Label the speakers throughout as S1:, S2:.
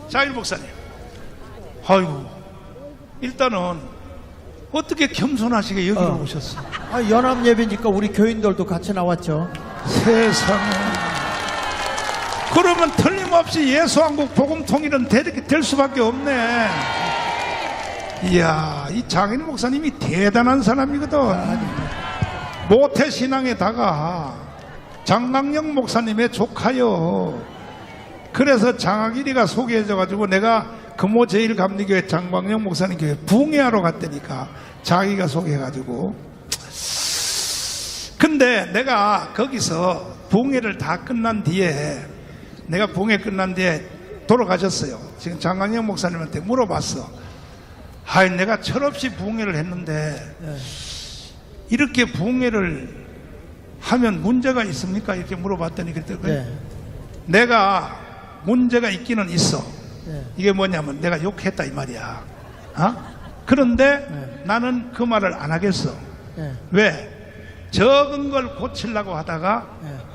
S1: 장일 목사님, 아이고, 일단은 어떻게 겸손하시게 여기로 오셨어?
S2: 아, 연합예배니까 우리 교인들도 같이 나왔죠.
S1: 세상에. 그러면 틀림없이 예수왕국 복음통일은 될 수밖에 없네. 이야, 이 장인 목사님이 대단한 사람이거든. 모태신앙에다가 장강영 목사님의 조카요. 그래서 장학일이가 소개해줘가지고 내가 금호 제1감리교회 장광영 목사님 교회 붕해하러 갔다니까 자기가 소개해가지고. 근데 내가 거기서 붕해를 다 끝난 뒤에 내가 붕해 끝난 뒤에 돌아가셨어요. 지금 장광영 목사님한테 물어봤어. 아이, 내가 철없이 붕해를 했는데 이렇게 붕해를 하면 문제가 있습니까? 이렇게 물어봤더니 그랬더니 내가 문제가 있기는 있어. 이게 뭐냐면 내가 욕했다 이 말이야. 그런데 나는 그 말을 안 하겠어. 왜? 적은 걸 고치려고 하다가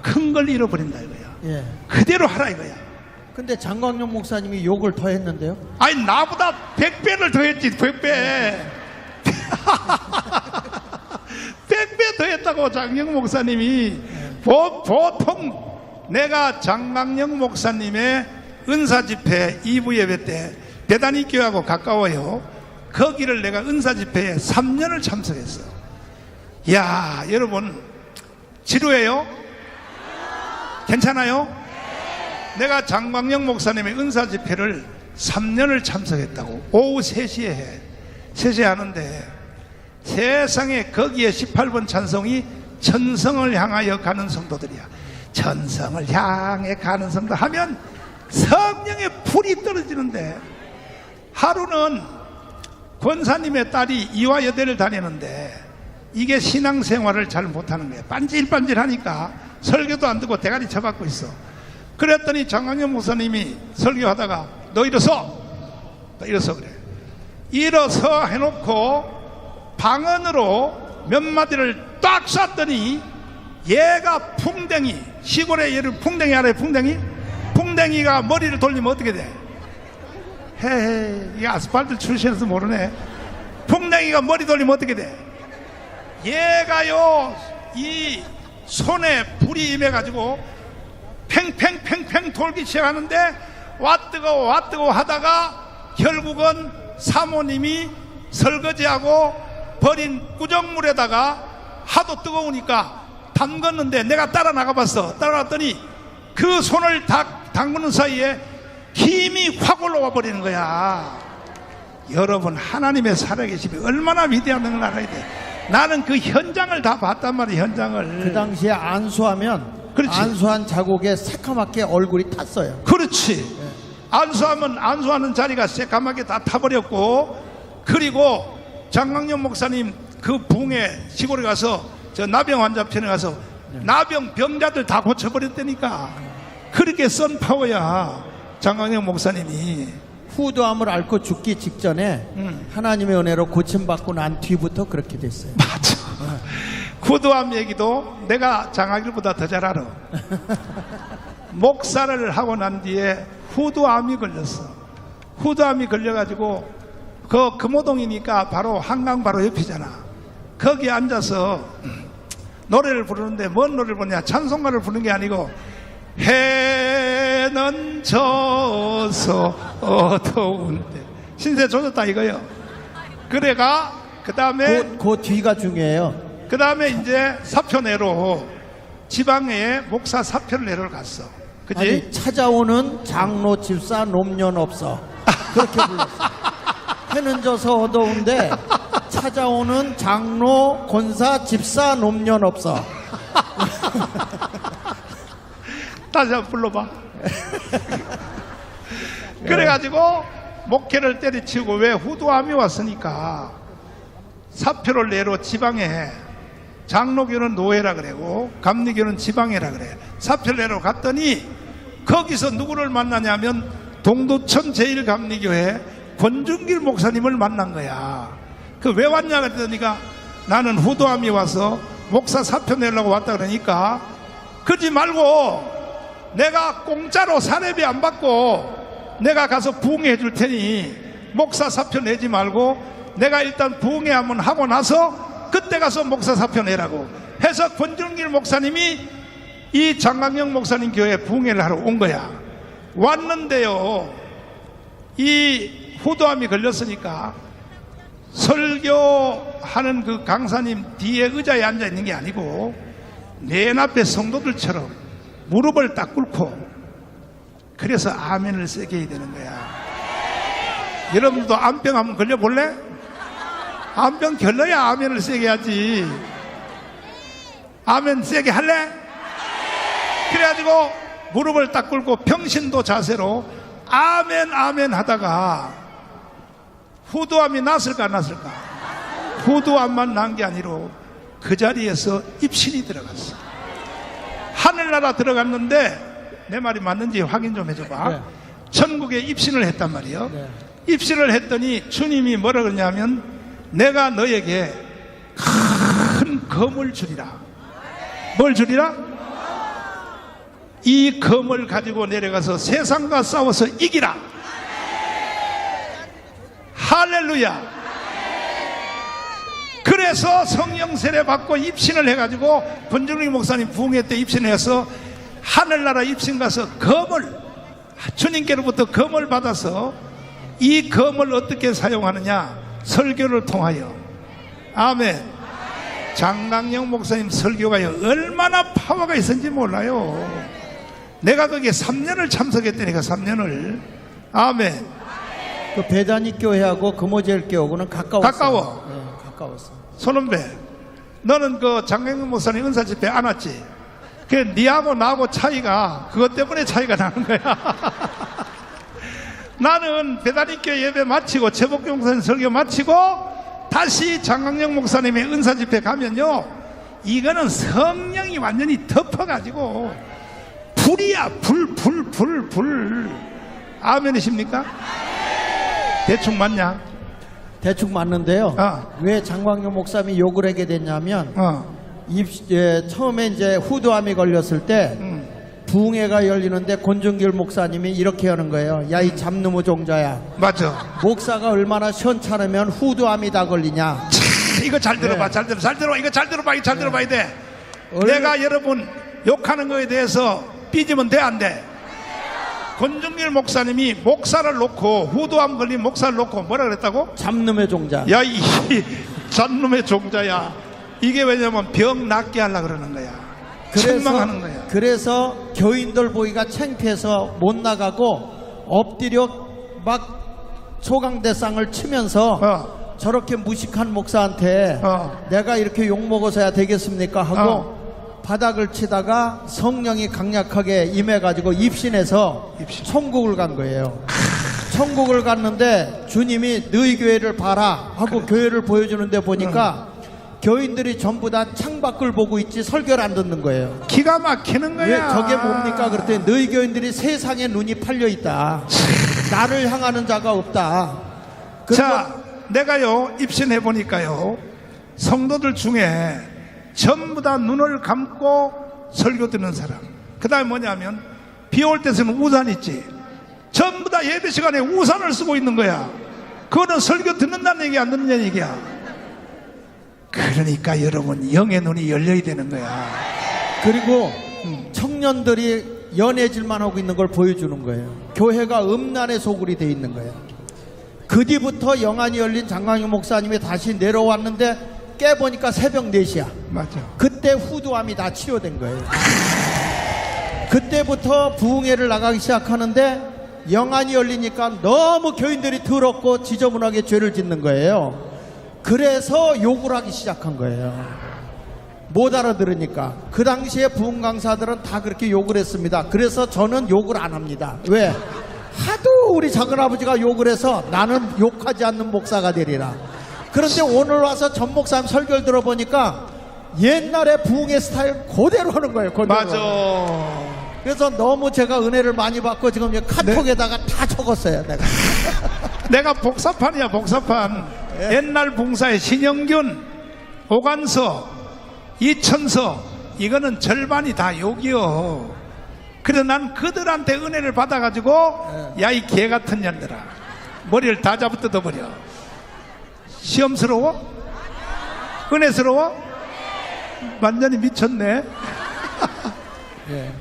S1: 큰 걸 잃어버린다 이거야. 그대로 하라 이거야.
S2: 근데 장광영 목사님이 욕을 더 했는데요?
S1: 아니, 나보다 100배를 더 했지. 100배 100배 더 했다고 장광영 목사님이. 보통 내가 장광영 목사님의 은사집회 2부 예배 때 대단히 교회하고 가까워요. 거기를 내가 은사집회에 3년을 참석했어. 이야, 여러분 지루해요? 괜찮아요? 내가 장광영 목사님의 은사집회를 3년을 참석했다고. 오후 3시에 해. 3시에 하는데 세상에 거기에 18번 찬송이 천성을 향하여 가는 성도들이야. 천성을 향해 가는 성도 하면 성령의 불이 떨어지는데, 하루는 권사님의 딸이 이화여대를 다니는데 이게 신앙생활을 잘 못하는 거예요. 반질반질하니까 설교도 안 듣고 대가리 쳐박고 있어. 그랬더니 장광영 목사님이 설교하다가 너 일어서, 너 일어서 그래. 일어서 해놓고 방언으로 몇 마디를 딱 쐈더니 얘가 풍뎅이, 시골에 얘를 풍뎅이 알아요? 풍뎅이? 풍뎅이가 머리를 돌리면 어떻게 돼? 헤헤, 이 아스팔트 출신에서 모르네. 풍뎅이가 머리 돌리면 어떻게 돼? 얘가요, 이 손에 불이 임해가지고 팽팽팽팽 돌기 시작하는데 와 뜨거워 하다가 결국은 사모님이 설거지하고 버린 꾸정물에다가 하도 뜨거우니까 담궜는데 내가 따라 나가봤어. 따라갔더니 그 손을 담그는 사이에 힘이 확 올라와 버리는 거야. 여러분, 하나님의 살아계심이 얼마나 위대한 걸 알아야 돼. 나는 그 현장을 다 봤단 말이야. 현장을.
S2: 그 당시에 안수하면
S1: 그렇지.
S2: 안수한 자국에 새카맣게 얼굴이 탔어요.
S1: 그렇지. 안수하면 안수하는 자리가 새까맣게 다 타버렸고, 그리고 장광영 목사님 그 붕에 시골에 가서 저 나병 환자 편에 가서 나병 병자들 다 고쳐버렸다니까. 그렇게 썬 파워야 장광영 목사님이.
S2: 후두암을 앓고 죽기 직전에 하나님의 은혜로 고침받고 난 뒤부터 그렇게 됐어요.
S1: 맞아. 후두암 얘기도 내가 장학일보다 더 잘 알아. 목사를 하고 난 뒤에 후두암이 걸렸어. 후두암이 걸려가지고 그 금호동이니까 바로 한강 바로 옆이잖아. 거기 앉아서 노래를 부르는데 뭔 노래를 부르냐? 찬송가를 부르는 게 아니고 해는 져서 어두운데 신세 조졌다 이거요. 그래가 그 다음에
S2: 그 뒤가 중요해요.
S1: 그 다음에 이제 사표내로 지방에 목사 사표내로를 갔어. 그지?
S2: 아니, 찾아오는 장로 집사 노년 없어. 그렇게 불렀어. 해는 져서 어두운데 찾아오는 장로 권사 집사 노년 없어.
S1: 다시 한번 불러봐. 그래가지고 목회를 때려치우고, 왜 후두암이 왔으니까 사표를 내로 지방에, 장로교는 노회라 그래고 감리교는 지방회라 그래. 사표를 내러 갔더니 거기서 누구를 만나냐면 동두천 제1감리교회 권중길 목사님을 만난 거야. 그 왜 왔냐 그랬더니까 나는 후두암이 와서 목사 사표 내려고 왔다 그러니까, 그러지 말고 내가 공짜로 사례비 안 받고 내가 가서 부흥해 줄 테니 목사 사표 내지 말고 내가 일단 부흥회 한번 하고 나서 그때 가서 목사 사표 내라고 해서 권준길 목사님이 이 장강영 목사님 교회에 부흥회를 하러 온 거야. 왔는데요, 이 후두암이 걸렸으니까 설교하는 그 강사님 뒤에 의자에 앉아 있는 게 아니고 맨 앞에 성도들처럼 무릎을 딱 꿇고 그래서 아멘을 세게 해야 되는 거야. 여러분도 암병 한번 걸려볼래? 암병 걸려야 아멘을 세게 하지. 아멘 세게 할래? 그래가지고 무릎을 딱 꿇고 평신도 자세로 아멘 아멘 하다가 후두암이 났을까 안 났을까? 후두암만 난 게 아니라 그 자리에서 입신이 들어갔어. 하늘나라 들어갔는데 내 말이 맞는지 확인 좀 해줘봐.
S2: 네.
S1: 천국에 입신을 했단 말이에요.
S2: 네.
S1: 입신을 했더니 주님이 뭐라 그러냐면 내가 너에게 큰 검을 주리라. 뭘 주리라? 이 검을 가지고 내려가서 세상과 싸워서 이기라. 할렐루야. 그래서 성령 세례 받고 입신을 해가지고 권준희 목사님 부흥회 때 입신해서 하늘나라 입신 가서 검을 주님께로부터 검을 받아서 이 검을 어떻게 사용하느냐? 설교를 통하여. 아멘. 장강영 목사님 설교가 얼마나 파워가 있었는지 몰라요. 내가 거기에 3년을 참석했다니까. 3년을. 아멘.
S2: 그 배단위 교회하고 금오제일 교회하고는 가까웠어요.
S1: 가까워.
S2: 네, 가까웠어.
S1: 손은배, 너는 그 장강영 목사님 은사 집회 안 왔지? 그 니하고 나하고 차이가 그것 때문에 차이가 나는 거야. 나는 배단위교회 예배 마치고 최복경 목사님 설교 마치고 다시 장강영 목사님의 은사 집회 가면요, 이거는 성령이 완전히 덮어가지고 불이야. 불. 아멘이십니까? 대충 맞냐?
S2: 대충 맞는데요. 왜 장광용 목사님이 욕을 하게 됐냐면 처음에 이제 후두암이 걸렸을 때 부흥회가 열리는데 권준길 목사님이 이렇게 하는 거예요. 야, 이 잡누무 종자야.
S1: 맞아.
S2: 목사가 얼마나 시원찮으면 후두암이 다 걸리냐.
S1: 이거 잘 들어봐.
S2: 네.
S1: 잘 들어봐. 이거 잘 들어봐. 이거 잘 들어봐야 돼. 내가 여러분 욕하는 거에 대해서 삐지면 돼, 안 돼? 권준길 목사님이 목사를 놓고 후두암 걸린 목사를 놓고 뭐라 그랬다고?
S2: 잡놈의 종자.
S1: 야, 이 잡놈의 종자야. 이게 왜냐면 병 낫게 하려고 그러는 거야. 책망하는 거야.
S2: 그래서 교인들 보기가 창피해서 못 나가고 엎드려 막 소강대상을 치면서 저렇게 무식한 목사한테 내가 이렇게 욕먹어서야 되겠습니까 하고 바닥을 치다가 성령이 강력하게 임해가지고 입신해서 천국을 간 거예요. 천국을 갔는데 주님이 너희 교회를 봐라 하고 교회를 보여주는데 보니까 교인들이 전부 다 창밖을 보고 있지 설교를 안 듣는 거예요.
S1: 기가 막히는 거야.
S2: 왜 저게 뭡니까? 그랬더니 너희 교인들이 세상에 눈이 팔려 있다. 나를 향하는 자가 없다.
S1: 자, 내가요 입신해 보니까요 성도들 중에 전부 다 눈을 감고 설교 듣는 사람, 그 다음에 뭐냐면 비 올 때서는 우산 있지, 전부 다 예배 시간에 우산을 쓰고 있는 거야. 그거는 설교 듣는다는 얘기 안 듣는다는 얘기야. 그러니까 여러분 영의 눈이 열려야 되는 거야.
S2: 그리고 청년들이 연해질만 하고 있는 걸 보여주는 거예요. 교회가 음란의 소굴이 돼 있는 거예요. 그 뒤부터 영안이 열린 장강용 목사님이 다시 내려왔는데 깨보니까 새벽 4시야.
S1: 맞아.
S2: 그때 후두암이 다 치료된 거예요. 그때부터 부흥회를 나가기 시작하는데 영안이 열리니까 너무 교인들이 더럽고 지저분하게 죄를 짓는 거예요. 그래서 욕을 하기 시작한 거예요. 못 알아들으니까. 그 당시에 부흥 강사들은 다 그렇게 욕을 했습니다. 그래서 저는 욕을 안 합니다. 왜? 하도 우리 작은아버지가 욕을 해서 나는 욕하지 않는 목사가 되리라. 그런데 오늘 와서 전 목사님 설교를 들어보니까 옛날에 부흥의 스타일 그대로 하는 거예요. 그대로.
S1: 맞아.
S2: 그래서 너무 제가 은혜를 많이 받고 지금 카톡에다가 다 적었어요.
S1: 내가 복사판이야, 복사판. 옛날 봉사의 신영균, 오간서, 이천서, 이거는 절반이 다 욕이요. 그래서 난 그들한테 은혜를 받아가지고 야 이 개 같은 년들아 머리를 다 잡아 뜯어버려. 시험스러워? 은혜스러워? 완전히 미쳤네.
S2: 예.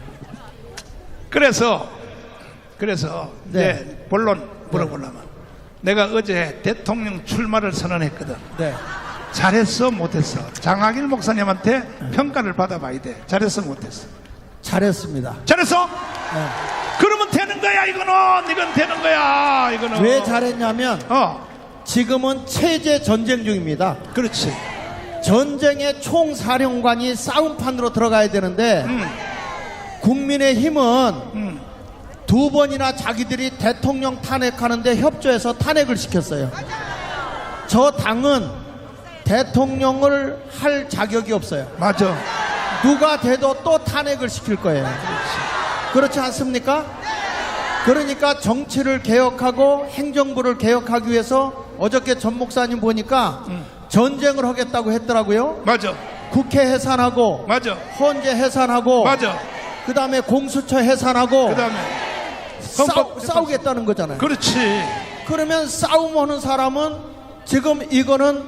S1: 그래서
S2: 네.
S1: 이제 본론 물어보려면 내가 어제 대통령 출마를 선언했거든.
S2: 네.
S1: 잘했어 못했어? 장학일 목사님한테 평가를 받아봐야 돼. 잘했어 못했어?
S2: 잘했습니다.
S1: 잘했어?
S2: 네.
S1: 그러면 되는 거야 이건 되는 거야 이거는.
S2: 왜 잘했냐면
S1: 어
S2: 지금은 체제 전쟁 중입니다.
S1: 그렇지.
S2: 전쟁의 총사령관이 싸움판으로 들어가야 되는데 국민의힘은 두 번이나 자기들이 대통령 탄핵하는데 협조해서 탄핵을 시켰어요. 저 당은 대통령을 할 자격이 없어요.
S1: 맞아.
S2: 누가 돼도 또 탄핵을 시킬 거예요. 그렇지 않습니까? 그러니까 정치를 개혁하고 행정부를 개혁하기 위해서 어저께 전 목사님 보니까 전쟁을 하겠다고 했더라고요.
S1: 맞아.
S2: 국회 해산하고
S1: 맞아.
S2: 헌재 해산하고
S1: 맞아.
S2: 그 다음에 공수처 해산하고
S1: 그 다음에
S2: 싸우겠다는 거잖아요.
S1: 그렇지.
S2: 그러면 싸움하는 사람은 지금 이거는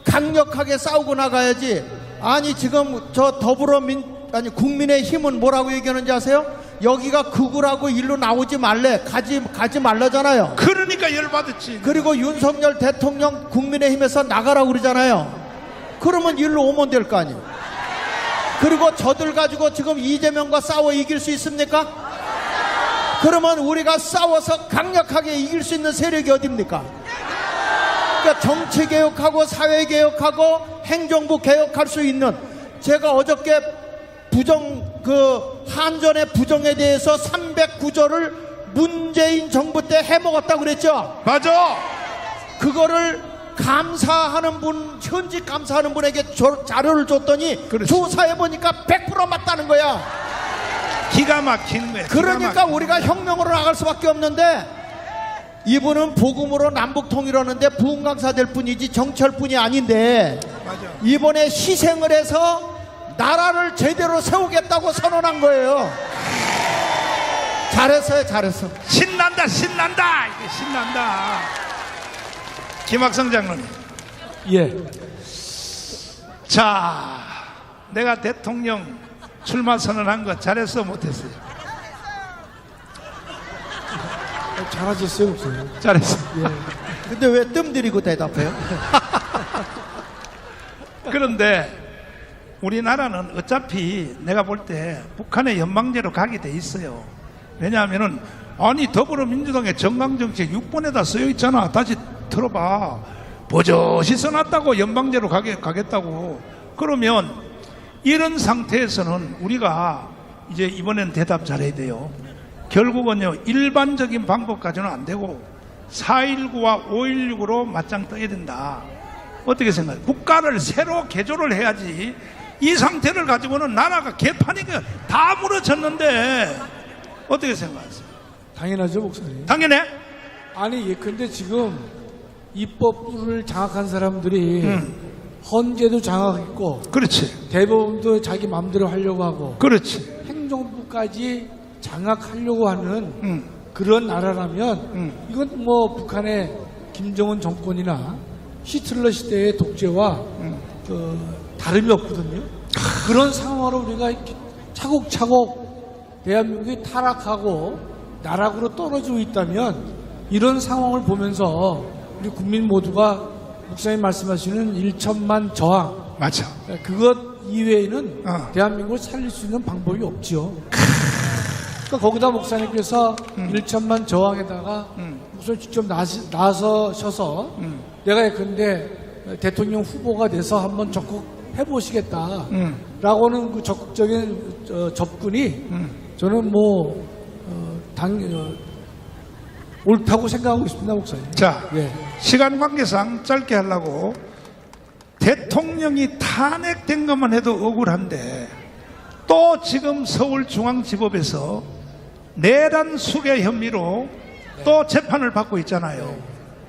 S2: 강력하게 싸우고 나가야지. 아니 지금 저 국민의힘은 뭐라고 얘기하는지 아세요? 여기가 극우라고 일로 나오지 말래, 가지 말라잖아요.
S1: 그러니까 열받았지.
S2: 그리고 윤석열 대통령 국민의힘에서 나가라고 그러잖아요. 그러면 일로 오면 될 거 아니에요. 그리고 저들 가지고 지금 이재명과 싸워 이길 수 있습니까? 그러면 우리가 싸워서 강력하게 이길 수 있는 세력이 어딥니까? 그러니까 정치 개혁하고 사회 개혁하고 행정부 개혁할 수 있는, 제가 어저께 한전의 부정에 대해서 309조를 문재인 정부 때 해먹었다고 그랬죠?
S1: 맞아.
S2: 그거를 감사하는 분, 현직 감사하는 분에게 자료를 줬더니
S1: 그렇지.
S2: 조사해보니까 100% 맞다는 거야.
S1: 기가 막히는 거야.
S2: 그러니까 우리가 혁명으로 나갈 수밖에 없는데, 이분은 복음으로 남북 통일하는데 부흥강사 될 뿐이지 정치할 뿐이 아닌데,
S1: 맞아.
S2: 이번에 희생을 해서 나라를 제대로 세우겠다고 선언한 거예요. 잘했어요, 잘했어.
S1: 신난다 이게 신난다. 김학성 장로님.
S3: 예.
S1: 자, 내가 대통령 출마 선언한 거 잘했어 못했어요?
S3: 잘하셨어요, 목사님.
S1: 잘했어.
S2: 근데 왜 뜸 들이고 대답해요?
S1: 그런데 우리나라는 어차피 내가 볼 때 북한의 연방제로 가게 돼 있어요. 왜냐하면은 아니 더불어민주당의 정강정책 6번에다 쓰여 있잖아. 다시 들어봐. 버젓이 써놨다고 연방제로 가겠다고. 그러면 이런 상태에서는 우리가 이제 이번엔 대답 잘해야 돼요. 결국은요 일반적인 방법까지는 안 되고 4.19와 5.16으로 맞짱 떠야 된다. 어떻게 생각해요? 국가를 새로 개조를 해야지. 이 상태를 가지고는 나라가 개판이가 다 무너졌는데 어떻게 생각하세요?
S3: 당연하죠, 목사님.
S1: 당연해?
S3: 아니, 예컨대 지금 입법부를 장악한 사람들이 헌재도 장악했고,
S1: 그렇지.
S3: 대법원도 자기 마음대로 하려고 하고,
S1: 그렇지.
S3: 행정부까지 장악하려고 하는 그런 나라라면, 이건 뭐 북한의 김정은 정권이나 히틀러 시대의 독재와 다름이 없거든요. 그런 상황으로 우리가 이렇게 차곡차곡 대한민국이 타락하고 나락으로 떨어지고 있다면, 이런 상황을 보면서 우리 국민 모두가 목사님 말씀하시는 1천만 저항,
S1: 맞아.
S3: 그것 이외에는
S1: 대한민국을
S3: 대한민국을 살릴 수 있는 방법이 없지요. 그러니까 거기다 목사님께서 1천만 저항에다가 목사님 직접 나서셔서 내가 예컨대 대통령 후보가 돼서 한번 적극해 보시겠다 라고는 그 적극적인 접근이 저는 뭐 옳다고 생각하고 있습니다, 목사님.
S1: 자,
S3: 예.
S1: 시간 관계상 짧게 하려고, 대통령이 탄핵된 것만 해도 억울한데 또 지금 서울중앙지법에서 내란 수괴 혐의로 또 재판을 받고 있잖아요.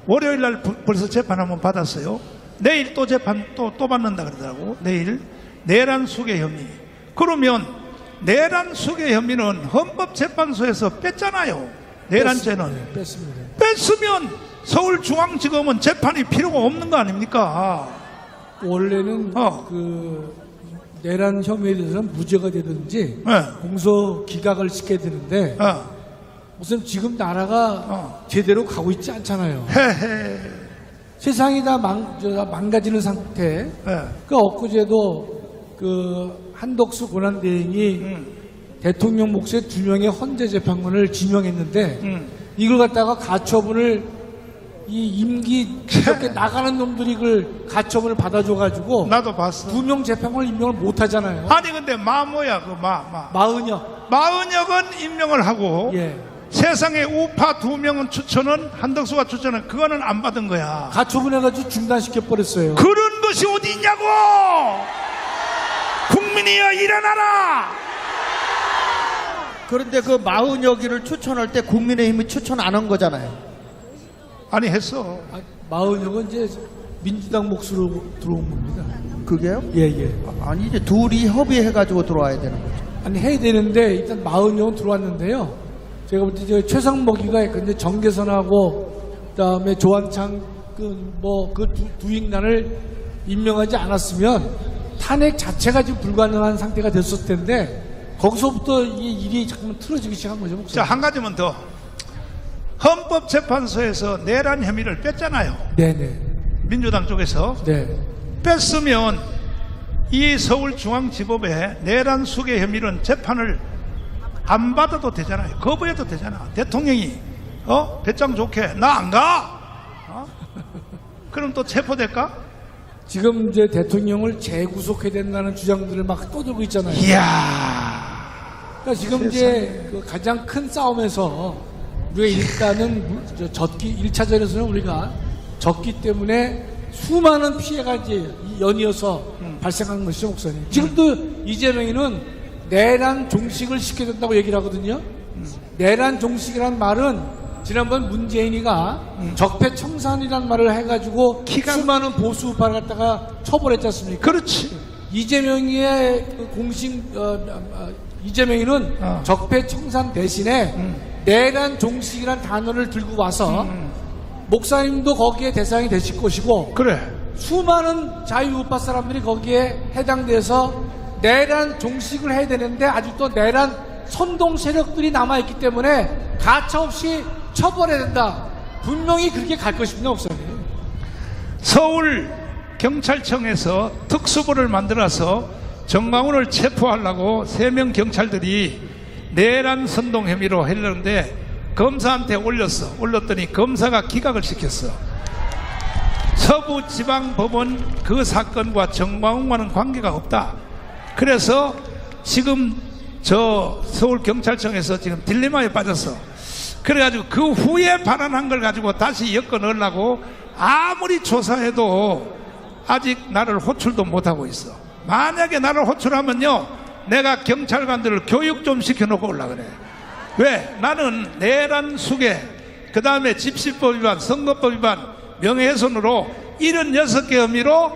S1: 월요일 날 벌써 재판 한번 받았어요. 내일 또 재판 또 받는다 그러더라고. 내일 내란 수괴 혐의. 그러면 내란 수괴 혐의는 헌법재판소에서 뺐잖아요. 내란죄는
S3: 뺐습니다.
S1: 뺐으면 서울중앙지검은 재판이 필요가 없는 거 아닙니까?
S3: 원래는
S1: 어.
S3: 그 내란 혐의에 대해서는 무죄가 되든지
S1: 네.
S3: 공소 기각을 시켜야 되는데 우선 지금 나라가 제대로 가고 있지 않잖아요.
S1: 헤헤.
S3: 세상이 다 망가지는 상태. 그 엊그제도 그 한덕수 권한대행이 대통령 목소리 2명의 헌재 재판관을 지명했는데 이걸 갖다가 가처분을 이 임기 이렇게 나가는 놈들이 그 가처분을 받아줘가지고
S1: 나도 봤어.
S3: 2명 재판관을 임명을 못하잖아요.
S1: 아니 근데 뭐야 그
S3: 마은혁.
S1: 마은혁은 임명을 하고
S3: 예.
S1: 세상에 우파 2명은 추천은 한덕수가 추천은 그거는 안 받은 거야.
S3: 가처분해가지고 중단시켜 버렸어요.
S1: 그런 것이 어디 있냐고. 국민이여 일어나라.
S2: 그런데 그 마흔여기를 추천할 때 국민의힘이 추천 안 한 거잖아요.
S1: 아니 했어.
S3: 마은혁은 이제 민주당 몫으로 들어온 겁니다.
S2: 그게요?
S3: 예.
S2: 아니 이제 둘이 협의해가지고 들어와야 되는 거죠.
S3: 아니 해야 되는데 일단 마은혁은 들어왔는데요. 제가 볼 때 최상목이가 근데 정계선하고 그다음에 조한창 그 두 인간을 임명하지 않았으면 탄핵 자체가 지금 불가능한 상태가 됐을 텐데 거기서부터 이 일이 잠깐 틀어지기 시작한 거죠. 목사님.
S1: 자, 한 가지만 더. 헌법재판소에서 내란 혐의를 뺐잖아요.
S3: 네네.
S1: 민주당 쪽에서.
S3: 네.
S1: 뺐으면 이 서울중앙지법에 내란 수괴 혐의는 재판을 안 받아도 되잖아요. 거부해도 되잖아. 대통령이 배짱 좋게 나 안 가. 그럼 또 체포될까?
S3: 지금 이제 대통령을 재구속해야 된다는 주장들을 막 떠들고 있잖아요.
S1: 이야.
S3: 그러니까 지금 이제 그 가장 큰 싸움에서 우리가 일단은 1차전에서는 우리가 졌기 때문에 수많은 피해가 이제 연이어서 발생하는 것이죠, 목사님. 지금도 이재명이는 내란 종식을 시켜야 된다고 얘기를 하거든요. 내란 종식이란 말은 지난번 문재인이가 적폐청산이란 말을 해가지고 수많은 보수파를 갖다가 처벌했지 않습니까?
S1: 그렇지.
S3: 이재명의 그 공식 이재명이는 적폐청산 대신에 내란 종식이란 단어를 들고 와서 목사님도 거기에 대상이 되실 것이고
S1: 그래.
S3: 수많은 자유우파 사람들이 거기에 해당돼서 내란 종식을 해야 되는데 아직도 내란 선동 세력들이 남아있기 때문에 가차없이 처벌해야 된다. 분명히 그렇게 갈 것입니다, 목사님.
S1: 서울 경찰청에서 특수부를 만들어서 정광훈을 체포하려고 3명 경찰들이 내란 선동 혐의로 했는데 검사한테 올렸더니 검사가 기각을 시켰어. 서부지방법원 그 사건과 정광훈과는 관계가 없다. 그래서 지금 저 서울경찰청에서 지금 딜레마에 빠졌어. 그래가지고 그 후에 발언한 걸 가지고 다시 엮어 넣으려고 아무리 조사해도 아직 나를 호출도 못하고 있어. 만약에 나를 호출하면요 내가 경찰관들을 교육 좀 시켜놓고 올라 그래. 왜? 나는 내란 수괴, 그 다음에 집시법 위반, 선거법 위반, 명예훼손으로 76개 혐의로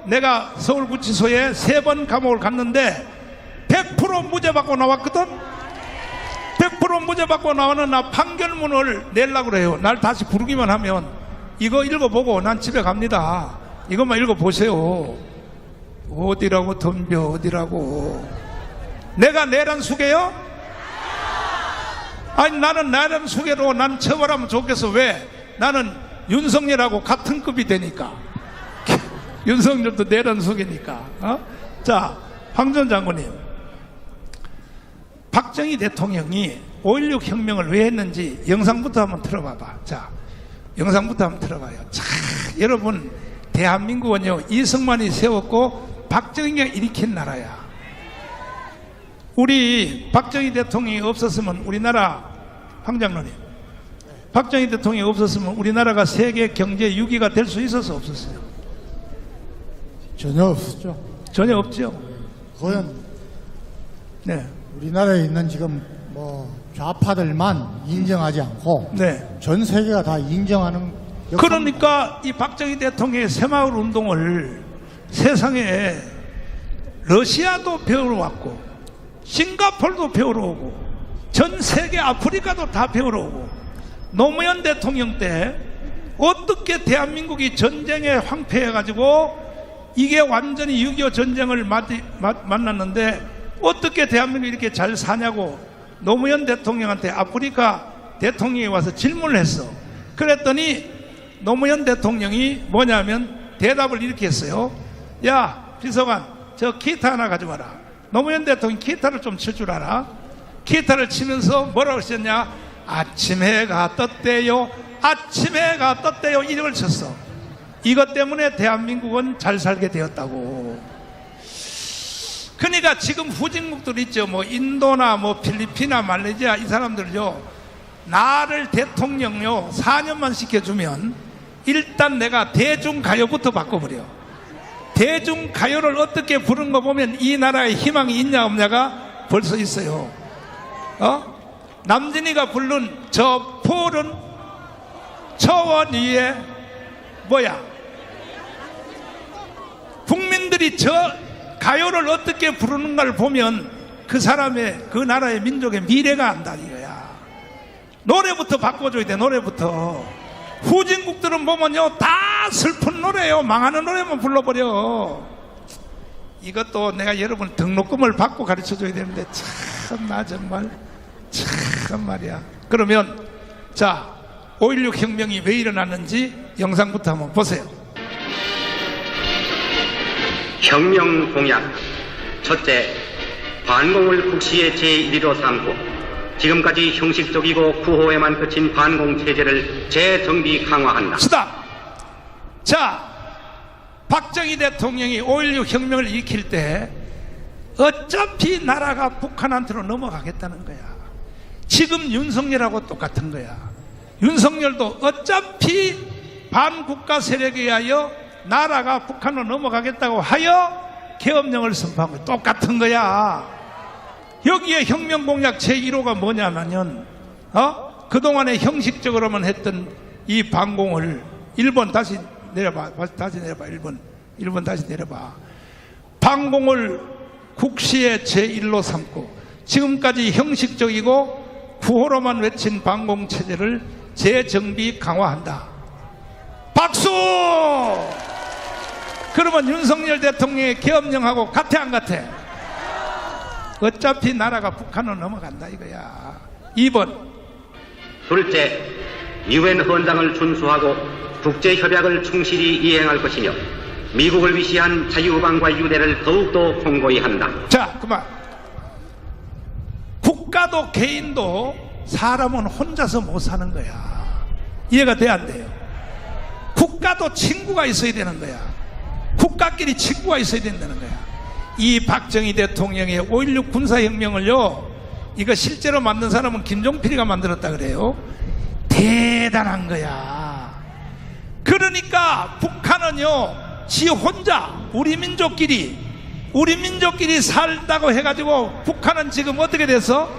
S1: 내가 서울구치소에 3번 감옥을 갔는데 100% 무죄 받고 나왔거든. 100% 무죄 받고 나오는 나 판결문을 내려고 그래요. 날 다시 부르기만 하면 이거 읽어보고 난 집에 갑니다. 이것만 읽어보세요. 어디라고 덤벼 어디라고. 내가 내란 수괴요? 아니 나는 내란 수괴로 난 처벌하면 좋겠어. 왜? 나는 윤석열하고 같은 급이 되니까. 윤석열도 내란 수괴니까. 자, 황 전 장군님, 박정희 대통령이 5.16 혁명을 왜 했는지 영상부터 한번 틀어봐봐. 자, 영상부터 한번 틀어봐요. 자, 여러분, 대한민국은요 이승만이 세웠고 박정희가 일으킨 나라야. 우리 박정희 대통령이 없었으면 우리나라, 황 장로님, 박정희 대통령이 없었으면 우리나라가 세계 경제 6위가 될 수 있었어 없었어요?
S4: 전혀 없었죠.
S1: 전혀 없죠.
S4: 그건
S1: 네,
S4: 우리나라에 있는 지금 뭐 좌파들만 인정하지 않고
S1: 네.
S4: 전 세계가 다 인정하는 역사입니다.
S1: 그러니까 이 박정희 대통령의 새마을 운동을 세상에 러시아도 배우러 왔고 싱가포르도 배우러 오고 전 세계 아프리카도 다 배우러 오고 노무현 대통령 때 어떻게 대한민국이 전쟁에 황폐해가지고 이게 완전히 6.25 전쟁을 만났는데 어떻게 대한민국이 이렇게 잘 사냐고 노무현 대통령한테 아프리카 대통령이 와서 질문을 했어. 그랬더니 노무현 대통령이 뭐냐면 대답을 이렇게 했어요. 야 비서관 저 기타 하나 가져와라. 노무현 대통령이 기타를 좀 칠 줄 알아? 기타를 치면서 뭐라고 했었냐? 아침 해가 떴대요. 아침 해가 떴대요. 이름을 쳤어. 이것 때문에 대한민국은 잘 살게 되었다고. 그러니까 지금 후진국들 있죠. 뭐 인도나 뭐 필리핀이나 말레이시아 이 사람들요. 나를 대통령요 4년만 시켜주면 일단 내가 대중가요부터 바꿔버려. 대중가요를 어떻게 부른 거 보면 이 나라에 희망이 있냐 없냐가 벌써 있어요. 남진이가 부른 저 폴은 초원 위에 뭐야? 국민들이 저 가요를 어떻게 부르는가를 보면 그 사람의 그 나라의 민족의 미래가 안다 이거야. 노래부터 바꿔줘야 돼. 노래부터. 후진국들은 보면요 다 슬픈 노래요. 망하는 노래만 불러버려. 이것도 내가 여러분 등록금을 받고 가르쳐줘야 되는데 참나 정말 참 말이야. 그러면 자 5.16 혁명이 왜 일어났는지 영상부터 한번 보세요.
S5: 혁명 공약 첫째, 반공을 국시의 제1위로 삼고 지금까지 형식적이고 구호에만 그친 반공 체제를 재정비 강화한다.
S1: 스탑. 자 박정희 대통령이 5.16 혁명을 일으킬 때 어차피 나라가 북한한테로 넘어가겠다는 거야. 지금 윤석열하고 똑같은 거야. 윤석열도 어차피 반국가 세력에 의하여 나라가 북한으로 넘어가겠다고 하여 계엄령을 선포한 거야. 똑같은 거야. 여기에 혁명 공약 제1호가 뭐냐면 그동안에 형식적으로만 했던 이 반공을 1번 다시 내려봐. 1번 다시 내려봐. 반공을 국시의 제1로 삼고 지금까지 형식적이고 구호로만 외친 반공 체제를 재정비 강화한다. 박수! 그러면 윤석열 대통령의 계엄령하고 같아 안 같아? 어차피 나라가 북한으로 넘어간다 이거야. 2번.
S5: 둘째, 유엔 헌장을 준수하고 국제협약을 충실히 이행할 것이며 미국을 위시한 자유우방과 유대를 더욱더 공고히 한다.
S1: 자 그만. 국가도 개인도 사람은 혼자서 못 사는 거야. 이해가 돼야 안 돼요? 국가도 친구가 있어야 되는 거야. 국가끼리 친구가 있어야 된다는 거야. 이 박정희 대통령의 5.16 군사혁명을요 이거 실제로 만든 사람은 김종필이가 만들었다 그래요. 대단한 거야. 그러니까 북한은요 지 혼자 우리 민족끼리 살다고 해가지고 북한은 지금 어떻게 돼서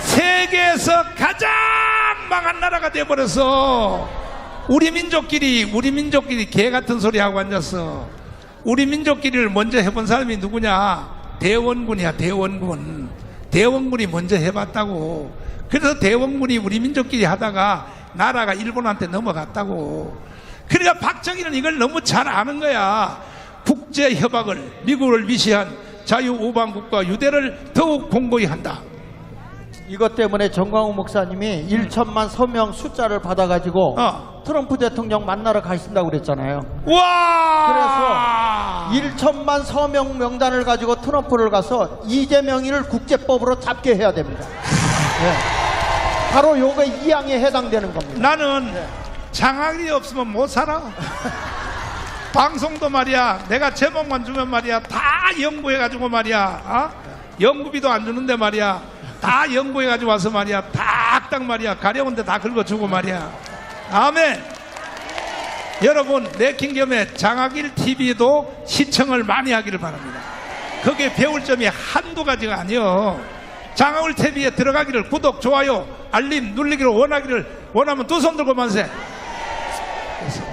S1: 세계에서 가장 망한 나라가 돼버려서 우리 민족끼리 개같은 소리 하고 앉았어. 우리 민족끼리를 먼저 해본 사람이 누구냐? 대원군이야. 대원군이 먼저 해봤다고. 그래서 대원군이 우리 민족끼리 하다가 나라가 일본한테 넘어갔다고. 그러니까 박정희는 이걸 너무 잘 아는 거야. 국제협약을 미국을 위시한 자유우방국과 유대를 더욱 공고히 한다.
S2: 이것 때문에 정광훈 목사님이 1천만 서명 숫자를 받아가지고 트럼프 대통령 만나러 가신다고 그랬잖아요.
S1: 와!
S2: 그래서 1천만 서명 명단을 가지고 트럼프를 가서 이재명이를 국제법으로 잡게 해야 됩니다. 네. 바로 요게 2항에 해당되는 겁니다.
S1: 나는 장학이 없으면 못 살아. 방송도 말이야 내가 제목만 주면 말이야 다 연구해가지고 말이야 연구비도 안 주는데 말이야 다 연구해가지고 와서 말이야 딱 말이야 가려운데 다 긁어주고 말이야. 아멘. 여러분 내킹겸의 장학일 TV도 시청을 많이 하기를 바랍니다. 거기에 배울 점이 한두 가지가 아니요. 장학일 TV에 들어가기를 구독 좋아요 알림 누르기를 원하면 두 손 들고 만세.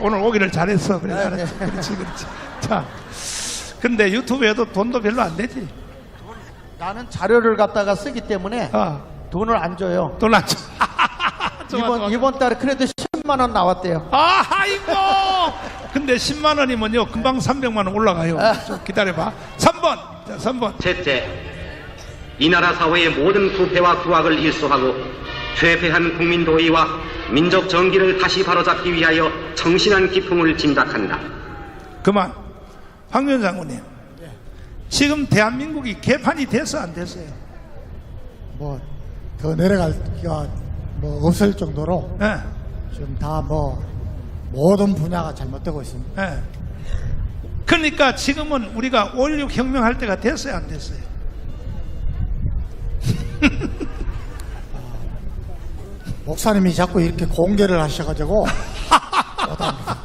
S1: 오늘 오기를 잘했어. 그래, 잘했지. 그렇지. 자, 근데 유튜브에도 돈도 별로 안 되지.
S2: 나는 자료를 갖다가 쓰기 때문에 돈을 안 줘요.
S1: 돈 안 줘.
S2: 이번 달에 크레딧 10만 원 나왔대요.
S1: 아이고. 근데 10만 원이면요 금방 300만 원 올라가요. 좀 기다려봐. 3번. 자, 3번.
S5: 셋째, 이 나라 사회의 모든 부패와 부악을 일소하고 퇴폐한 국민 도의와 민족 정기를 다시 바로잡기 위하여 정신한 기풍을 진작한다.
S1: 그만. 황교안 장군님. 지금 대한민국이 개판이 됐어 안 됐어요?
S4: 뭐 더 내려갈 기가 뭐 없을 정도로
S1: 예.
S4: 지금 다 뭐 모든 분야가 잘못되고 있습니다.
S1: 예. 그러니까 지금은 우리가 5.16 혁명할 때가 됐어요 안 됐어요?
S4: 목사님이 자꾸 이렇게 공개를 하셔가지고 못합니다.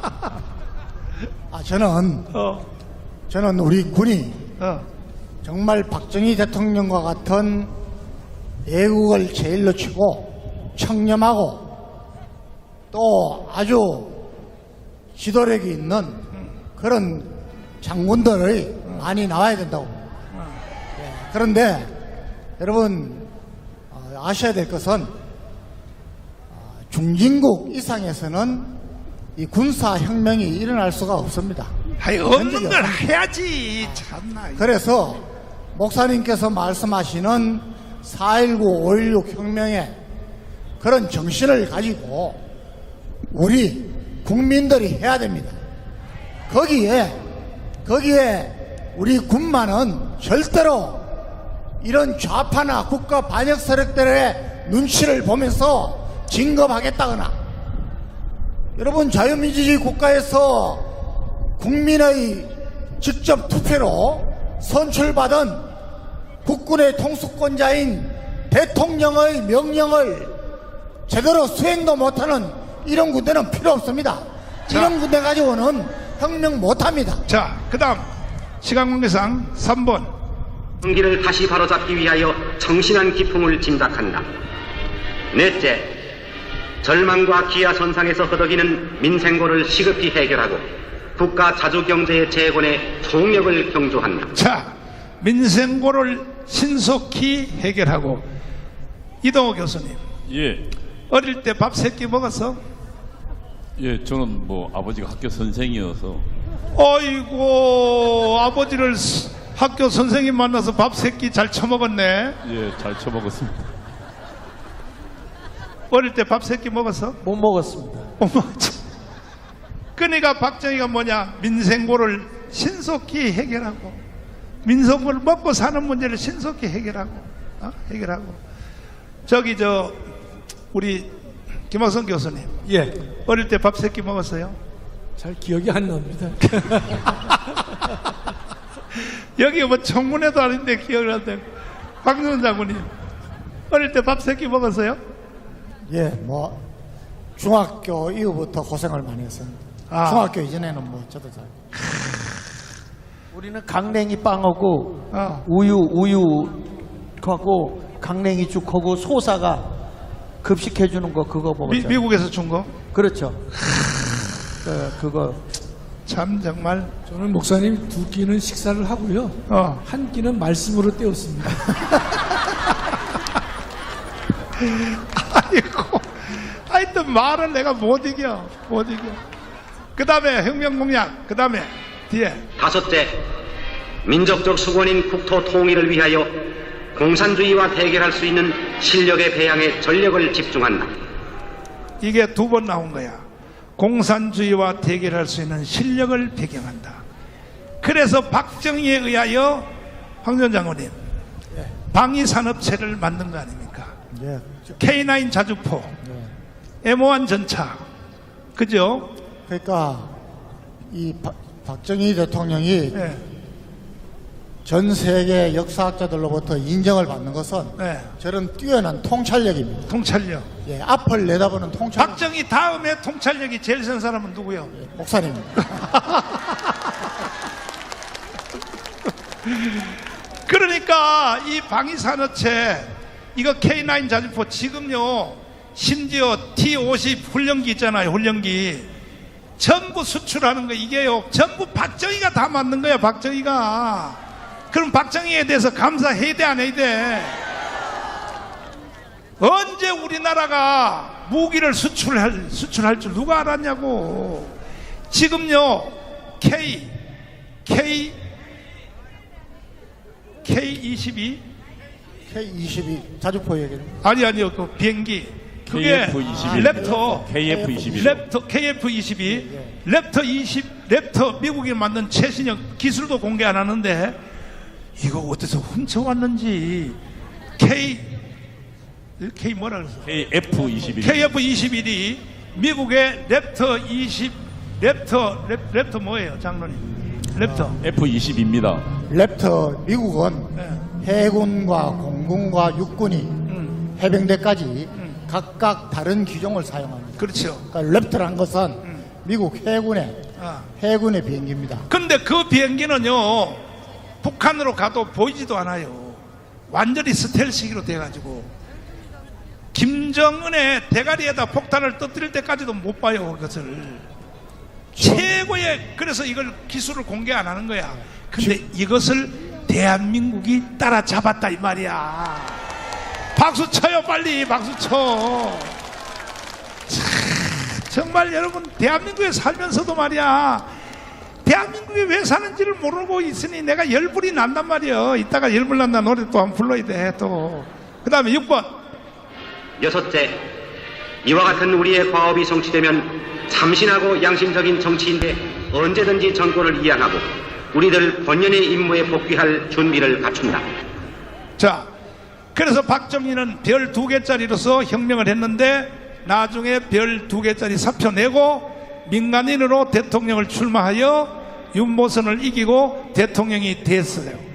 S4: 저는 우리 군이 정말 박정희 대통령과 같은 애국을 제일로 치고 청렴하고 또 아주 지도력이 있는 그런 장군들이 많이 나와야 된다고. 예, 그런데 여러분 아셔야 될 것은 중진국 이상에서는 이 군사혁명이 일어날 수가 없습니다.
S1: 아이 없는 걸 해야지. 참나.
S4: 그래서 목사님께서 말씀하시는 4.19, 5.16 혁명의 그런 정신을 가지고 우리 국민들이 해야 됩니다. 거기에 우리 군만은 절대로 이런 좌파나 국가 반역 세력들의 눈치를 보면서 진급하겠다거나, 여러분 자유민주주의 국가에서 국민의 직접 투표로 선출받은 국군의 통수권자인 대통령의 명령을 제대로 수행도 못하는 이런 군대는 필요 없습니다. 이런 군대 가지고는 혁명 못합니다.
S1: 자, 그 다음 시간 관계상 3번.
S5: 정기를 다시 바로잡기 위하여 정신한 기풍을 진작한다. 넷째, 절망과 기아선상에서 허덕이는 민생고를 시급히 해결하고 국가 자주경제의 재건에 총력을 경주한다.
S1: 자, 민생고를 신속히 해결하고. 이동호 교수님,
S6: 예,
S1: 어릴 때 밥 3끼 먹었어?
S6: 예, 저는 뭐 아버지가 학교 선생이어서
S1: 어이고, 아버지를 학교 선생님 만나서 밥 3끼 잘 처먹었네.
S6: 예, 잘 쳐먹었습니다.
S1: 어릴 때 밥 3끼 먹었어?
S2: 못 먹었습니다.
S1: 어머, 참. 그러니까 박정희가 뭐냐, 민생고를 신속히 해결하고, 민생고를 먹고 사는 문제를 신속히 해결하고, 해결하고. 우리 김학성 교수님,
S3: 예,
S1: 어릴 때 밥 3끼 먹었어요?
S3: 잘 기억이 안 납니다.
S1: 여기 뭐 청문회도 아닌데 기억을 한대. 박정훈 장군님, 어릴 때 밥 3끼 먹었어요?
S4: 예, 뭐 중학교 이후부터 고생을 많이 했습니다.
S1: 아.
S4: 중학교 이전에는 뭐 저도 잘.
S2: 우리는 강냉이 빵하고
S1: 어.
S2: 우유하고 강냉이 죽하고 소사가 급식해주는 거 그거 먹었죠.
S1: 미국에서 준 거?
S2: 그렇죠. 그거
S1: 참 정말.
S3: 저는 목사님 2끼는 식사를 하고요. 한 끼는 말씀으로 때웠습니다.
S1: 아이고, 하여튼 말을 내가 못 이겨. 그 다음에 혁명 공약, 그 다음에 뒤에.
S5: 다섯째, 민족적 수권인 국토 통일을 위하여 공산주의와 대결할 수 있는 실력의 배양에 전력을 집중한다.
S1: 이게 2번 나온 거야. 공산주의와 대결할 수 있는 실력을 배경한다. 그래서 박정희에 의하여 황 전 장군님, 방위산업체를 만든 거 아닙니까?
S4: 예,
S1: K9 자주포, M1 전차, 그죠?
S4: 그러니까 이 박정희 대통령이
S1: 네.
S4: 전 세계 역사학자들로부터 인정을 받는 것은
S1: 네.
S4: 저런 뛰어난 통찰력입니다.
S1: 통찰력.
S4: 예, 앞을 내다보는 통찰력.
S1: 박정희 다음에 통찰력이 제일 센 사람은 누구요?
S4: 목사님입니다.
S1: 그러니까 이 방위산업체, 이거 K9 자주포 지금요, 심지어 T-50 훈련기 있잖아요. 훈련기 전부 수출하는 거 이게요. 전부 박정희가 다 만든 거야. 박정희가. 그럼 박정희에 대해서 감사해야 돼 안 해야 돼? 언제 우리나라가 무기를 수출할 줄 누가 알았냐고. 지금요 K22
S4: K22 자주포 얘기는
S1: 아니요 그 비행기 그게
S6: KF-21
S1: 랩터 KF-22 랩터 미국이 만든 최신형 기술도 공개 안 하는데 이거 어디서 훔쳐왔는지 K 뭐라 그랬어? KF-21이 미국의 랩터 뭐예요 장로님? 랩터
S6: F-22입니다.
S4: 랩터 미국은 해군과 공군과 육군이 해병대까지 각각 다른 기종을 사용합니다.
S1: 그렇죠.
S4: 그러니까 랩터란 것은 미국 해군의 비행기입니다.
S1: 근데 그 비행기는요 북한으로 가도 보이지도 않아요. 완전히 스텔스기로 돼가지고 김정은의 대가리에다 폭탄을 터뜨릴 때까지도 못 봐요. 그것을 최고의 그래서 이걸 기술을 공개 안 하는 거야. 근데 이것을 대한민국이 따라잡았다 이 말이야. 박수 쳐요 빨리 박수 쳐. 참, 정말 여러분 대한민국에 살면서도 말이야 대한민국에 왜 사는지를 모르고 있으니 내가 열불이 난단 말이야. 이따가 열불 난다 노래 또 한번 불러야 돼. 또 그 다음에 6번
S5: 여섯째, 이와 같은 우리의 과업이 성취되면 참신하고 양심적인 정치인데 언제든지 정권을 이양하고 우리들 본연의 임무에 복귀할 준비를 갖춘다.
S1: 자, 그래서 박정희는 별 2개짜리로서 혁명을 했는데 나중에 별 2개짜리 사표 내고 민간인으로 대통령을 출마하여 윤모선을 이기고 대통령이 됐어요.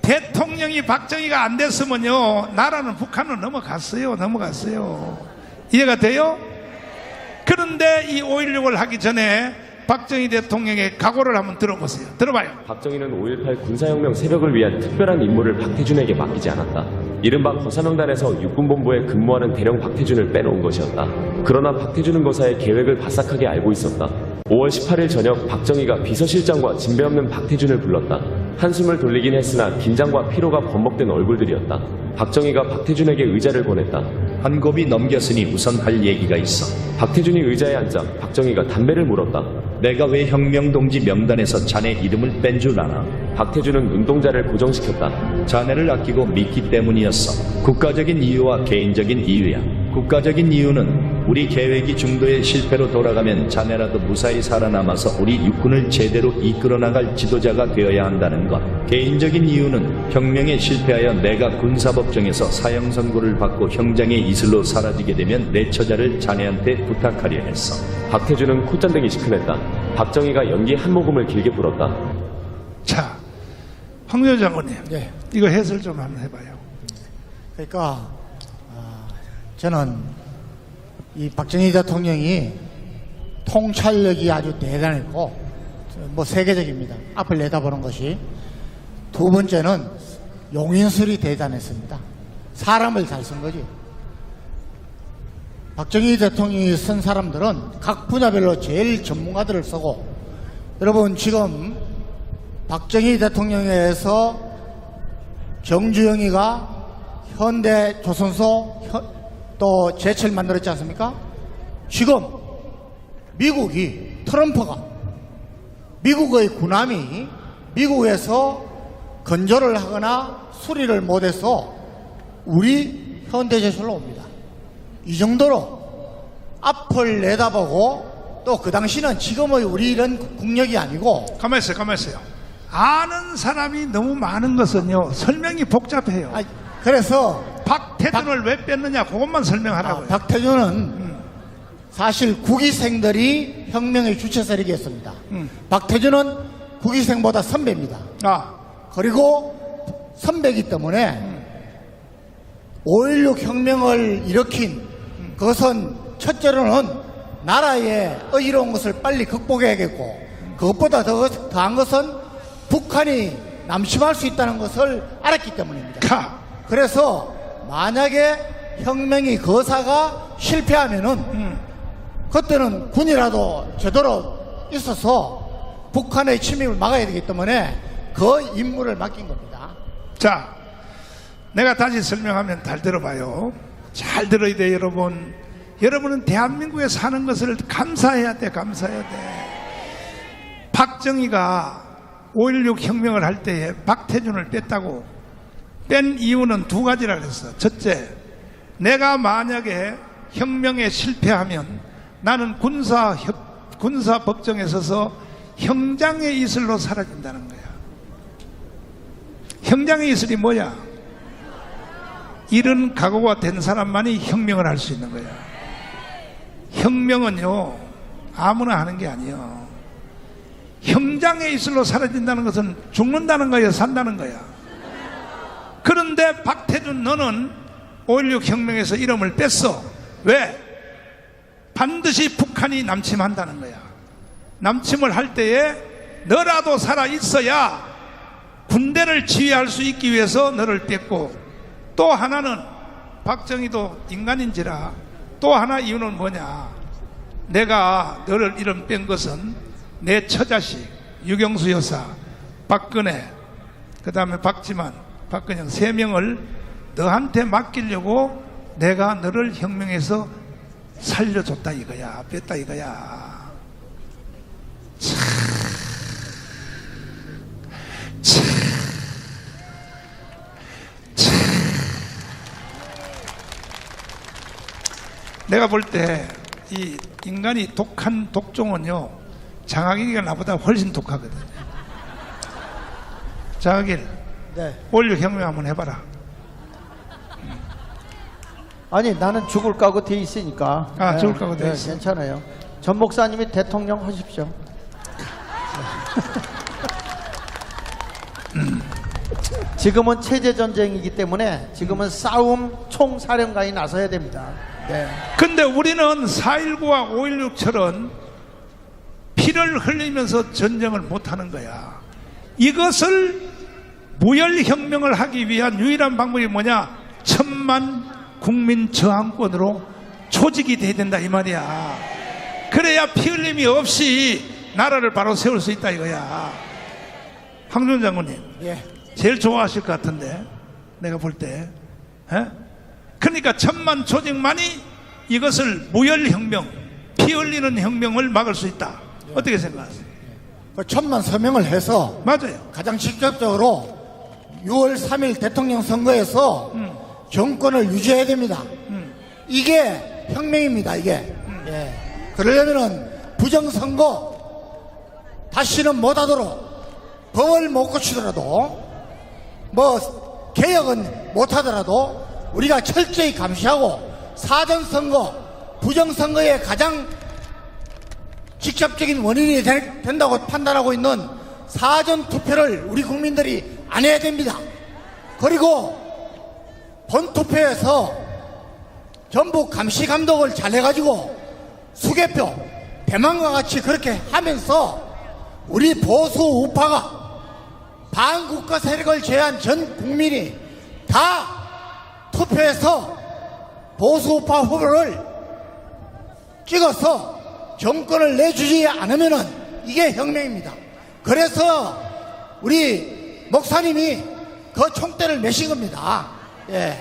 S1: 대통령이 박정희가 안 됐으면요 나라는 북한으로 넘어갔어요. 이해가 돼요? 그런데 이 5.16을 하기 전에 박정희 대통령의 각오를 한번 들어보세요. 들어봐요.
S7: 박정희는 5.18 군사혁명 새벽을 위한 특별한 임무를 박태준에게 맡기지 않았다. 이른바 고사명단에서 육군본부에 근무하는 대령 박태준을 빼놓은 것이었다. 그러나 박태준은 거사의 계획을 바싹하게 알고 있었다. 5월 18일 저녁 박정희가 비서실장과 진배 없는 박태준을 불렀다. 한숨을 돌리긴 했으나 긴장과 피로가 번복된 얼굴들이었다. 박정희가 박태준에게 의자를 권했다.
S8: 한 곱이 넘겼으니 우선 할 얘기가 있어.
S7: 박태준이 의자에 앉자 박정희가 담배를 물었다.
S8: 내가 왜 혁명동지 명단에서 자네 이름을 뺀 줄 아나?
S7: 박태준은 눈동자를 고정시켰다.
S8: 자네를 아끼고 믿기 때문이었어. 국가적인 이유와 개인적인 이유야. 국가적인 이유는 우리 계획이 중도의 실패로 돌아가면 자네라도 무사히 살아남아서 우리 육군을 제대로 이끌어나갈 지도자가 되어야 한다는 것. 개인적인 이유는 혁명에 실패하여 내가 군사법정에서 사형 선고를 받고 형장의 이슬로 사라지게 되면 내 처자를 자네한테 부탁하려 했어.
S7: 박태준은 콧잔등이 시큰했다. 박정희가 연기 한 모금을 길게 불었다.
S1: 자, 황교안 장군님
S4: 네.
S1: 이거 해설 좀 한번 해봐요.
S4: 그러니까 저는 이 박정희 대통령이 통찰력이 아주 대단했고 뭐 세계적입니다. 앞을 내다보는 것이. 두 번째는 용인술이 대단했습니다. 사람을 잘 쓴 거지. 박정희 대통령이 쓴 사람들은 각 분야별로 제일 전문가들을 쓰고, 여러분 지금 박정희 대통령에 의해서 정주영이가 현대조선소 또 제철 만들었지 않습니까? 지금 미국이 트럼프가 미국의 군함이 미국에서 건조를 하거나 수리를 못해서 우리 현대제철로 옵니다. 이 정도로 앞을 내다보고 또 그 당시는 지금의 우리 이런 국력이 아니고.
S1: 가만히 있어요. 아는 사람이 너무 많은 것은요 설명이 복잡해요.
S4: 그래서
S1: 박태준을 왜 뺐느냐 그것만 설명하라고요.
S4: 박태준은 사실 국위생들이 혁명의 주체설이겠습니다. 박태준은 국위생보다 선배입니다. 그리고 선배이기 때문에 5.16 혁명을 일으킨 그것은 첫째로는 나라의 의로운 것을 빨리 극복해야겠고, 그것보다 더한 것은 북한이 남심할 수 있다는 것을 알았기 때문입니다. 그래서 만약에 혁명이 거사가 실패하면은 그때는 군이라도 제대로 있어서 북한의 침입을 막아야 되기 때문에 그 임무를 맡긴 겁니다.
S1: 자, 내가 다시 설명하면 잘 들어봐요. 잘 들어야 돼, 여러분. 여러분은 대한민국에 사는 것을 감사해야 돼, 감사해야 돼. 박정희가 5.16 혁명을 할 때에 박태준을 뺐다고 뺀 이유는 두 가지라 그랬어. 첫째, 내가 만약에 혁명에 실패하면 나는 군사 법정에 서서 형장의 이슬로 사라진다는 거야. 형장의 이슬이 뭐야? 이런 각오가 된 사람만이 혁명을 할 수 있는 거야. 혁명은요, 아무나 하는 게 아니에요. 형장의 이슬로 사라진다는 것은 죽는다는 거예요, 산다는 거야. 그런데 박태준, 너는 5.16 혁명에서 이름을 뺐어. 왜? 반드시 북한이 남침한다는 거야. 남침을 할 때에 너라도 살아 있어야 군대를 지휘할 수 있기 위해서 너를 뺐고, 또 하나는 박정희도 인간인지라 또 하나 이유는 뭐냐? 내가 너를 이름 뺀 것은 내 처자식 유경수 여사, 박근혜, 그 다음에 박지만, 박근영 3명을 너한테 맡기려고 내가 너를 혁명에서 살려줬다 이거야, 뺐다 이거야. 내가 볼 때 이 인간이 독한 독종은요, 장학일이가 나보다 훨씬 독하거든. 장학일,
S2: 네.
S1: 5.16 혁명 한번 해봐라.
S2: 아니, 나는 죽을 각오 돼 있으니까.
S1: 아, 죽을 각오 돼 있어.
S2: 괜찮아요. 전 목사님이 대통령 하십시오. 지금은 체제 전쟁이기 때문에 지금은 싸움 총사령관이 나서야 됩니다. 네.
S1: 근데 우리는 4.19와 5.16처럼 피를 흘리면서 전쟁을 못하는 거야. 이것을 무혈혁명을 하기 위한 유일한 방법이 뭐냐? 1000만 국민 저항권으로 조직이 돼야 된다 이 말이야. 그래야 피 흘림이 없이 나라를 바로 세울 수 있다 이거야. 황준 장군님,
S4: 예.
S1: 제일 좋아하실 것 같은데, 내가 볼 때. 그러니까 1000만 조직만이 이것을 무혈혁명, 피 흘리는 혁명을 막을 수 있다. 어떻게 생각하세요?
S4: 그 1000만 서명을 해서
S1: 맞아요.
S4: 가장 직접적으로 6월 3일 대통령 선거에서 정권을 유지해야 됩니다. 이게 혁명입니다. 이게. 예. 그러려면은 부정선거 다시는 못하도록 법을 못 고치더라도 뭐 개혁은 못하더라도 우리가 철저히 감시하고 사전선거, 부정선거의 가장 직접적인 원인이 된다고 판단하고 있는 사전투표를 우리 국민들이 안 해야 됩니다. 그리고 본투표에서 전부 감시 감독을 잘 해가지고 수개표, 대만과 같이 그렇게 하면서 우리 보수 우파가 반국가 세력을 제외한 전 국민이 다 투표해서 보수 우파 후보를 찍어서 정권을 내주지 않으면은 이게 혁명입니다. 그래서 우리 목사님이 그 총대를 메신 겁니다. 예.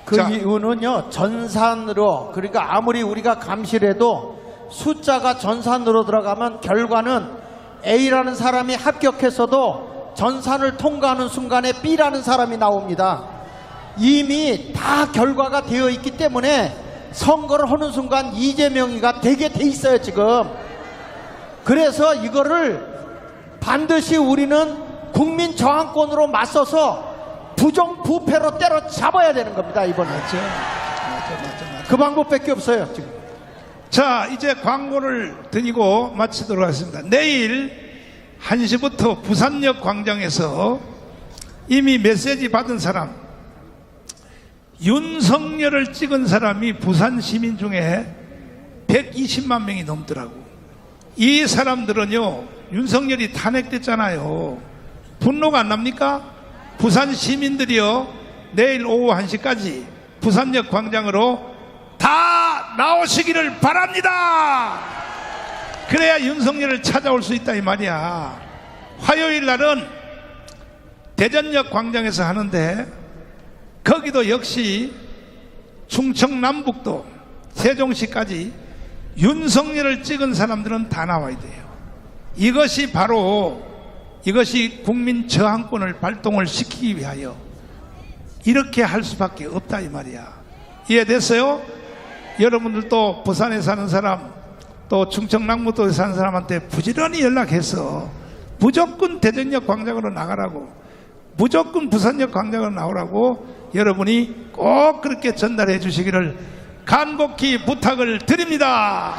S2: 그
S1: 자.
S2: 이유는요, 전산으로, 그러니까 아무리 우리가 감시를 해도 숫자가 전산으로 들어가면 결과는 A라는 사람이 합격했어도 전산을 통과하는 순간에 B라는 사람이 나옵니다. 이미 다 결과가 되어 있기 때문에 선거를 하는 순간 이재명이가 되게 돼 있어요, 지금. 그래서 이거를 반드시 우리는 국민 저항권으로 맞서서 부정부패로 때려잡아야 되는 겁니다, 이번에.
S1: 맞죠.
S2: 그 방법밖에 없어요, 지금.
S1: 자, 이제 광고를 드리고 마치도록 하겠습니다. 내일 1시부터 부산역 광장에서 이미 메시지 받은 사람, 윤석열을 찍은 사람이 부산 시민 중에 120만 명이 넘더라고. 이 사람들은요, 윤석열이 탄핵됐잖아요. 분노가 안 납니까? 부산 시민들이요, 내일 오후 1시까지 부산역 광장으로 다 나오시기를 바랍니다. 그래야 윤석열을 찾아올 수 있다 이 말이야. 화요일 날은 대전역 광장에서 하는데 거기도 역시 충청 남북도 세종시까지 윤석열을 찍은 사람들은 다 나와야 돼요. 이것이 국민 저항권을 발동을 시키기 위하여 이렇게 할 수밖에 없다 이 말이야. 이해됐어요? 여러분들도 부산에 사는 사람 또 충청 남북도에 사는 사람한테 부지런히 연락해서 무조건 대전역 광장으로 나가라고, 무조건 부산역 광장으로 나오라고 여러분이 꼭 그렇게 전달해 주시기를 간곡히 부탁을 드립니다.